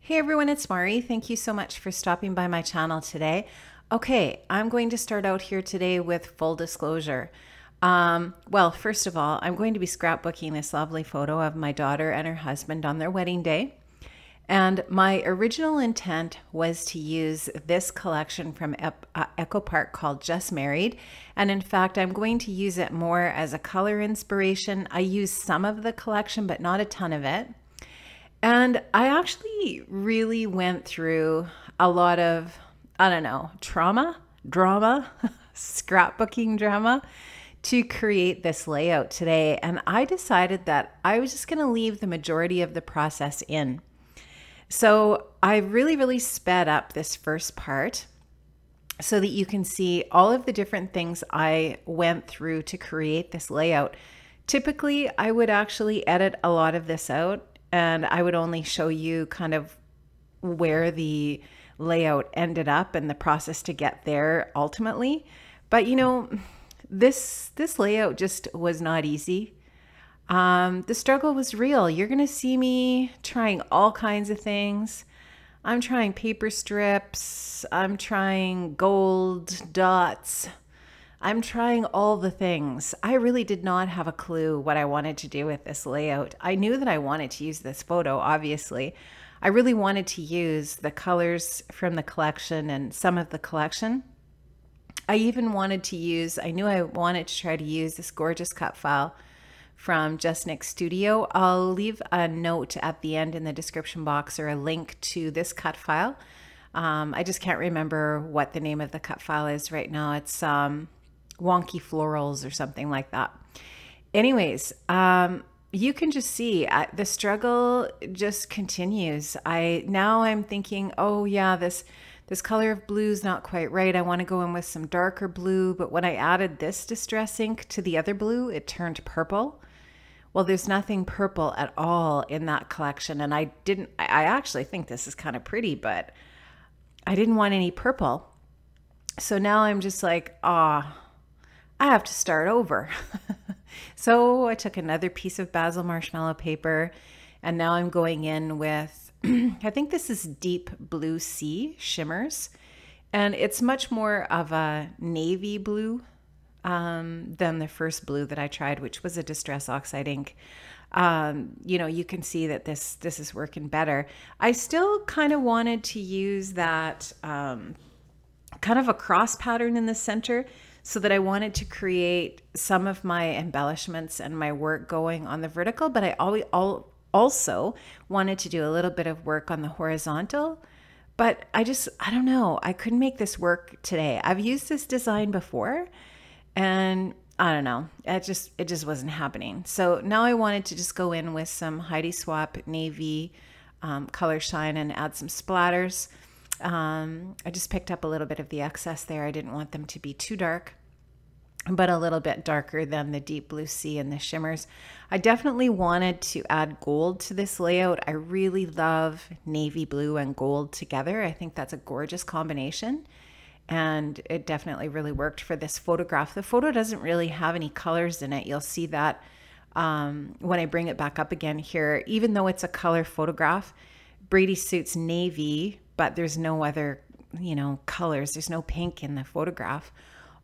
Hey everyone, it's Mari. Thank you so much for stopping by my channel today. Okay, I'm going to start out here today with full disclosure. Well, first of all, I'm going to be scrapbooking this lovely photo of my daughter and her husband on their wedding day. And my original intent was to use this collection from Echo Park called Just Married. And in fact, I'm going to use it more as a color inspiration. I used some of the collection, but not a ton of it. And I actually really went through a lot of, I don't know, drama, scrapbooking drama to create this layout today. And I decided that I was just going to leave the majority of the process in. So I really sped up this first part so that you can see all of the different things I went through to create this layout. Typically, I would actually edit a lot of this out and I would only show you kind of where the layout ended up and the process to get there ultimately. But you know, this layout just was not easy. The struggle was real. You're going to see me trying all kinds of things. I'm trying paper strips. I'm trying gold dots. I'm trying all the things. I really did not have a clue what I wanted to do with this layout. I knew that I wanted to use this photo, obviously. I really wanted to use the colors from the collection and some of the collection. I even wanted to use, I knew I wanted to try to use this gorgeous cut file from JustNick Studio. I'll leave a note at the end in the description box or a link to this cut file. I just can't remember what the name of the cut file is right now. It's Wonky Florals or something like that. Anyways, you can just see the struggle just continues. Now I'm thinking, oh yeah, this color of blue is not quite right. I want to go in with some darker blue, but when I added this distress ink to the other blue, it turned purple. Well, there's nothing purple at all in that collection, and I actually think this is kind of pretty, but I didn't want any purple. So now I'm just like, I have to start over. So I took another piece of basil marshmallow paper, and now I'm going in with, I think this is Deep Blue Sea Shimmers, and it's much more of a navy blue than the first blue that I tried, which was a Distress Oxide ink. You know, you can see that this is working better. I still kind of wanted to use that kind of a cross pattern in the center, so that I wanted to create some of my embellishments and my work going on the vertical, but I also wanted to do a little bit of work on the horizontal. But I don't know, I couldn't make this work today. I've used this design before and I don't know, it just wasn't happening. So now I wanted to just go in with some Heidi Swapp Navy Color Shine and add some splatters. I just picked up a little bit of the excess there. I didn't want them to be too dark, but a little bit darker than the Deep Blue Sea and the shimmers. I definitely wanted to add gold to this layout. I really love navy blue and gold together. I think that's a gorgeous combination, and it definitely really worked for this photograph. The photo doesn't really have any colors in it. You'll see that when I bring it back up again here. Even though it's a color photograph, Brady suits navy, but there's no other, you know, colors. There's no pink in the photograph,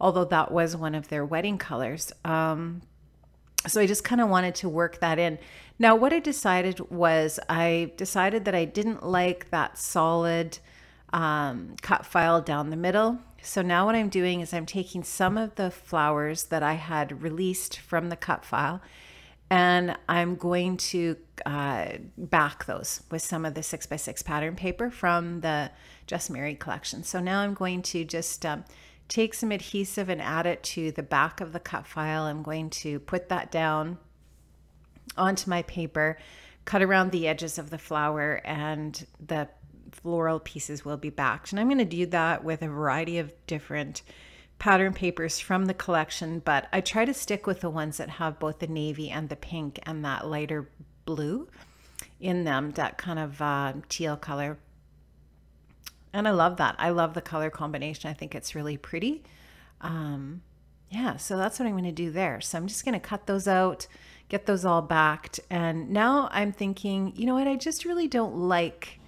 although that was one of their wedding colors. So I just kind of wanted to work that in. Now, what I decided was that I didn't like that solid cut file down the middle. So now what I'm doing is I'm taking some of the flowers that I had released from the cut file, and I'm going to back those with some of the 6x6 pattern paper from the Just Married collection. So now I'm going to just take some adhesive and add it to the back of the cut file. I'm going to put that down onto my paper, cut around the edges of the flower, and the floral pieces will be backed. And I'm going to do that with a variety of different pattern papers from the collection, but I try to stick with the ones that have both the navy and the pink and that lighter blue in them, that kind of teal color. And I love that. I love the color combination. I think it's really pretty. Yeah, so that's what I'm going to do there. So I'm just going to cut those out, get those all backed. And now I'm thinking, you know what? I just really don't like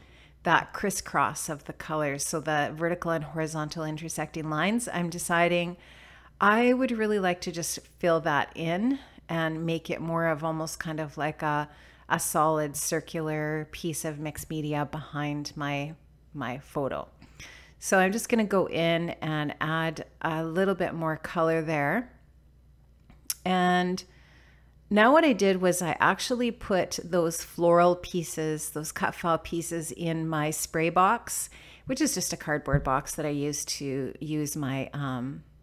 that crisscross of the colors. So the vertical and horizontal intersecting lines, I'm deciding I would really like to just fill that in and make it more of almost kind of like a solid circular piece of mixed media behind my photo. So I'm just going to go in and add a little bit more color there. And now what I did was I actually put those floral pieces, those cut file pieces, in my spray box, which is just a cardboard box that I used to use my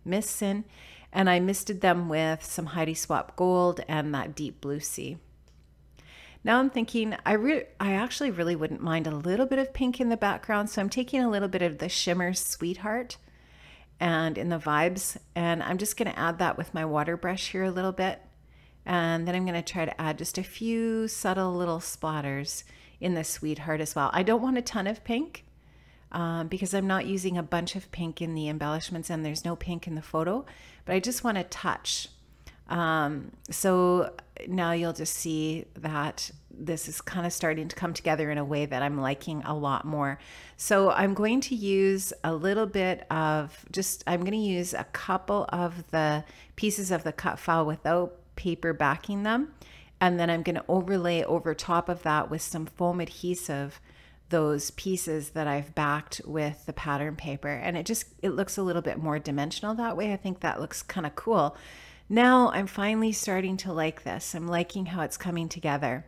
mists in. And I misted them with some Heidi Swap Gold and that Deep Blue Sea. Now I'm thinking I actually really wouldn't mind a little bit of pink in the background. So I'm taking a little bit of the Shimmer Sweetheart and in the Vibes, and I'm just going to add that with my water brush here a little bit. And then I'm going to try to add just a few subtle little splatters in the Sweetheart as well. I don't want a ton of pink because I'm not using a bunch of pink in the embellishments and there's no pink in the photo, but I just want to touch. So now you'll just see that this is kind of starting to come together in a way that I'm liking a lot more. So I'm going to use a little bit of I'm going to use a couple of the pieces of the cut file without paper backing them, and then I'm going to overlay over top of that with some foam adhesive those pieces that I've backed with the pattern paper, and it looks a little bit more dimensional that way. I think that looks kind of cool. Now I'm finally starting to like this. I'm liking how it's coming together,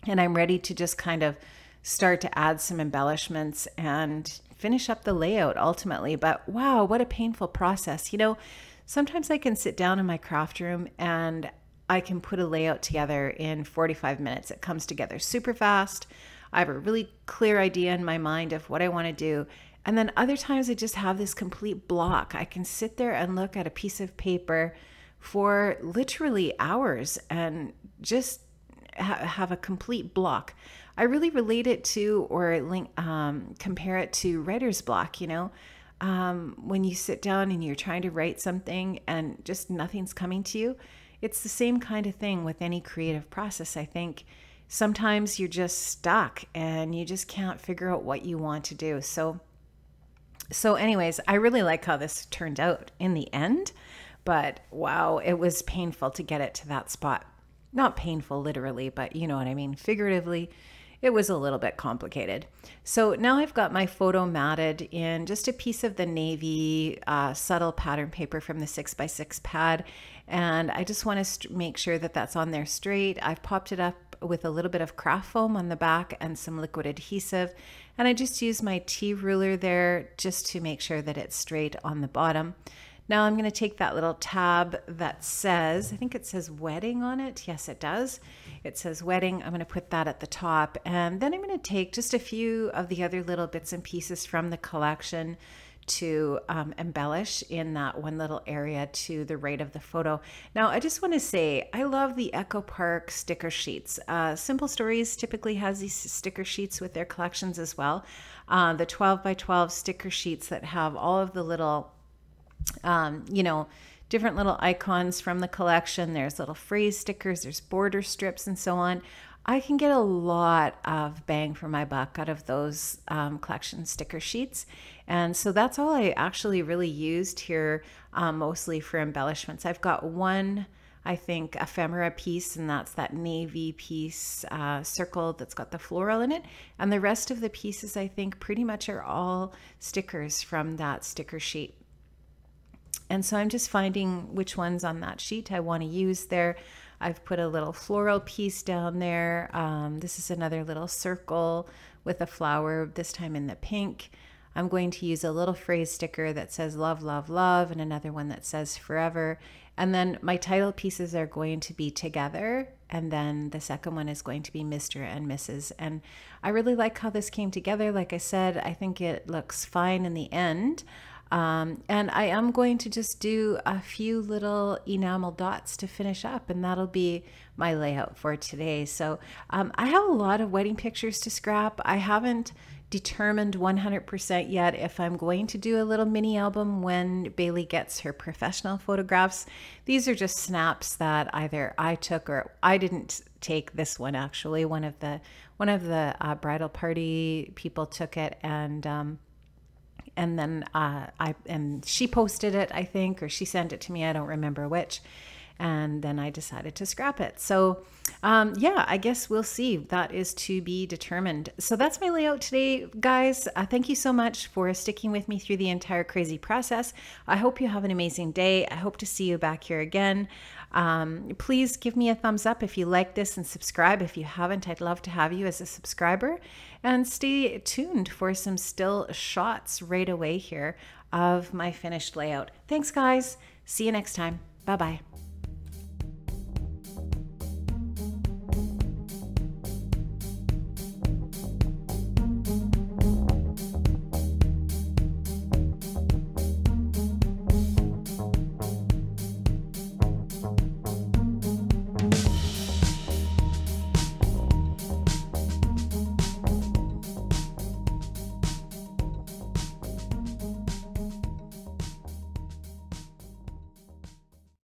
and I'm ready to just kind of start to add some embellishments and finish up the layout ultimately. But wow, what a painful process. You know, sometimes I can sit down in my craft room and I can put a layout together in 45 minutes. It comes together super fast. I have a really clear idea in my mind of what I want to do. And then other times I just have this complete block. I can sit there and look at a piece of paper for literally hours and just have a complete block. I really relate it to compare it to writer's block, you know. When you sit down and you're trying to write something and just nothing's coming to you, it's the same kind of thing with any creative process. I think sometimes you're just stuck and you just can't figure out what you want to do. So anyways, I really like how this turned out in the end, but wow, it was painful to get it to that spot. Not painful literally, but you know what I mean, figuratively. It was a little bit complicated. So now I've got my photo matted in just a piece of the navy subtle pattern paper from the 6x6 pad. And I just want to make sure that that's on there straight. I've popped it up with a little bit of craft foam on the back and some liquid adhesive. And I just use my T ruler there just to make sure that it's straight on the bottom. Now I'm going to take that little tab that says, I think it says wedding on it. Yes, it does. It says wedding. I'm going to put that at the top. And then I'm going to take just a few of the other little bits and pieces from the collection to embellish in that one little area to the right of the photo. Now, I just want to say, I love the Echo Park sticker sheets. Simple Stories typically has these sticker sheets with their collections as well. The 12x12 sticker sheets that have all of the little different little icons from the collection. There's little phrase stickers, there's border strips and so on. I can get a lot of bang for my buck out of those collection sticker sheets. And so that's all I actually really used here, mostly for embellishments. I've got one, I think, ephemera piece, and that's that navy piece circle that's got the floral in it. And the rest of the pieces, I think, pretty much are all stickers from that sticker sheet. And so I'm just finding which ones on that sheet I want to use there. I've put a little floral piece down there. This is another little circle with a flower, this time in the pink. I'm going to use a little phrase sticker that says love, love, love, and another one that says forever. And then my title pieces are going to be together. And then the second one is going to be Mr. and Mrs. And I really like how this came together. Like I said, I think it looks fine in the end. And I am going to just do a few little enamel dots to finish up, and that'll be my layout for today. So I have a lot of wedding pictures to scrap. I haven't determined 100% yet if I'm going to do a little mini album when Bailey gets her professional photographs. These are just snaps that either I took or I didn't take this one actually. One of one of the bridal party people took it, and then and she posted it, I think, or she sent it to me. I don't remember which. And then I decided to scrap it. So yeah, I guess we'll see. That is to be determined. So that's my layout today, guys. Thank you so much for sticking with me through the entire crazy process. I hope you have an amazing day. I hope to see you back here again. Please give me a thumbs up if you like this, and subscribe if you haven't. I'd love to have you as a subscriber, and stay tuned for some still shots right away here of my finished layout. Thanks, guys. See you next time. Bye-bye.